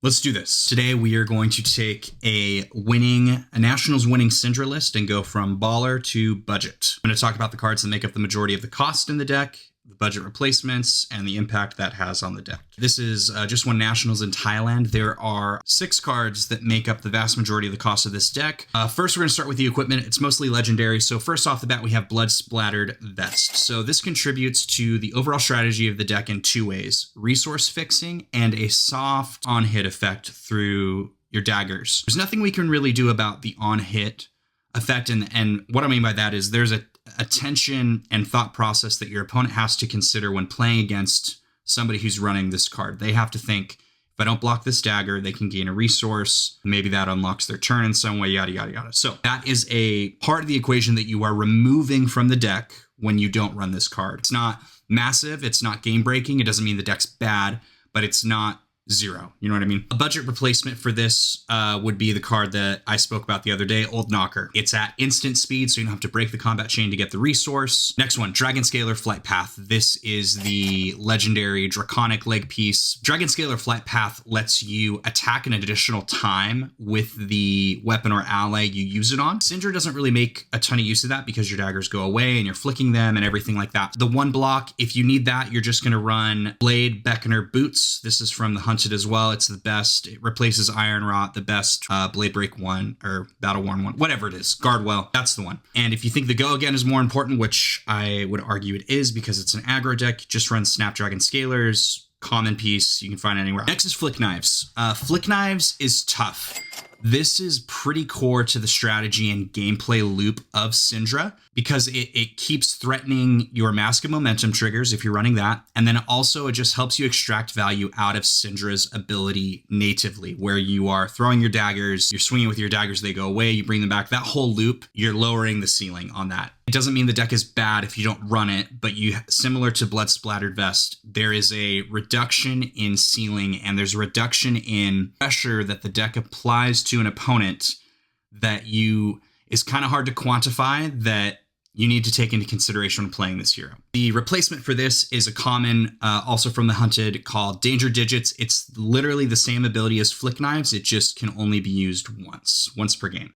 Let's do this. Today we are going to take a Nationals winning Cindra list and go from baller to budget. I'm going to talk about the cards that make up the majority of the cost in the deck, the budget replacements, and the impact that has on the deck. This is just one Nationals in Thailand. There are 6 cards that make up the vast majority of the cost of this deck. First, we're going to start with the equipment. It's mostly legendary. So first off the bat, we have Blood Splattered Vest. So this contributes to the overall strategy of the deck in 2 ways: resource fixing and a soft on-hit effect through your daggers. There's nothing we can really do about the on-hit effect. And what I mean by that is there's a attention and thought process that your opponent has to consider when playing against somebody who's running this card. They have to think, if I don't block this dagger, they can gain a resource. Maybe that unlocks their turn in some way, yada, yada, yada. So that is a part of the equation that you are removing from the deck when you don't run this card. It's not massive. It's not game breaking. It doesn't mean the deck's bad, but it's not 0. You know what I mean? A budget replacement for this would be the card that I spoke about the other day, Old Knocker. It's at instant speed, so you don't have to break the combat chain to get the resource. Next one, Dragon Scalar Flight Path. This is the legendary Draconic leg piece. Dragon Scalar Flight Path lets you attack an additional time with the weapon or ally you use it on. Cindra doesn't really make a ton of use of that because your daggers go away and you're flicking them and everything like that. The 1 block, if you need that, you're just going to run Blade, Beckoner, Boots. This is from the Hunted as well. It's the best. It replaces Iron Rot, the best Blade Break 1 or Battle Worn 1, whatever it is. Guardwell, that's the one. And if you think the Go Again is more important, which I would argue it is because it's an aggro deck, just run Snapdragon Scalars, common piece, you can find it anywhere. Next is Flick Knives. Flick Knives is tough. This is pretty core to the strategy and gameplay loop of Cindra because it keeps threatening your Mask of Momentum triggers if you're running that. And then also it just helps you extract value out of Cindra's ability natively, where you are throwing your daggers, you're swinging with your daggers, they go away, you bring them back. That whole loop, you're lowering the ceiling on that. It doesn't mean the deck is bad if you don't run it, but similar to Blood Splattered Vest, there is a reduction in ceiling and there's a reduction in pressure that the deck applies to an opponent that is kind of hard to quantify, that you need to take into consideration when playing this hero. The replacement for this is a common, also from the Hunted, called Danger Digits. It's literally the same ability as Flick Knives. It just can only be used once per game.